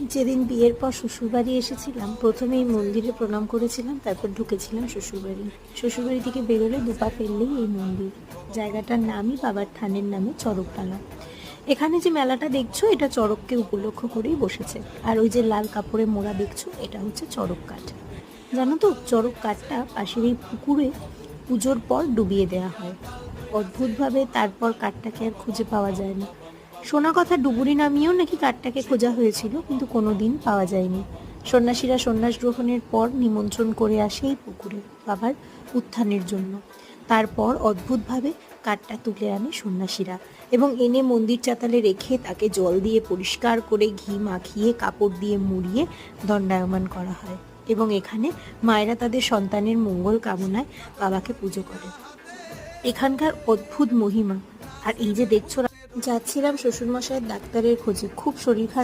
যেদিন বিয়ের পর শ্বশুরবাড়ি এসেছিলাম, প্রথমে এই মন্দিরে প্রণাম করেছিলাম, তারপর ঢুকেছিলাম শ্বশুরবাড়ি। শ্বশুরবাড়ি থেকে বেরোলে দুপা ফেললেই এই মন্দির। জায়গাটার নামই বাবার থানের নামে চড়কতলা। এখানে যে মেলাটা দেখছো, এটা চড়ককে উপলক্ষ করেই বসেছে। আর ওই যে লাল কাপড়ে মোড়া দেখছো, এটা হচ্ছে চড়ক কাঠ। জানো তো, চড়ক কাঠটা পাশের এই পুকুরে পুজোর পর ডুবিয়ে দেওয়া হয়। অদ্ভুতভাবে তারপর কাঠটাকে আর খুঁজে পাওয়া যায় না। শোনা কথা, ডুবুরি নামিয়েও নাকি কাঠটাকে খোঁজা হয়েছিল, কিন্তু কোনো দিন পাওয়া যায়নি। সন্ন্যাসীরা সন্ন্যাস গ্রহণের পর নিমন্ত্রণ করে আসে এই পুকুরে বাবার উত্থানের জন্য। তারপর অদ্ভুতভাবে কাঠটা তুলে আনে সন্ন্যাসীরা এবং এনে মন্দির চাতালে রেখে তাকে জল দিয়ে পরিষ্কার করে ঘি মাখিয়ে কাপড় দিয়ে মুড়িয়ে দণ্ডায়মান করা হয়। এবং এখানে মায়েরা তাদের সন্তানের মঙ্গল কামনায় বাবাকে পুজো করে। এখানকার অদ্ভুত মহিমা। আর এই যে দেখছো, যাচ্ছিলাম শ্বশুরমশাইয়ের ডাক্তারের খোঁজে, খুব শরীর খারাপ।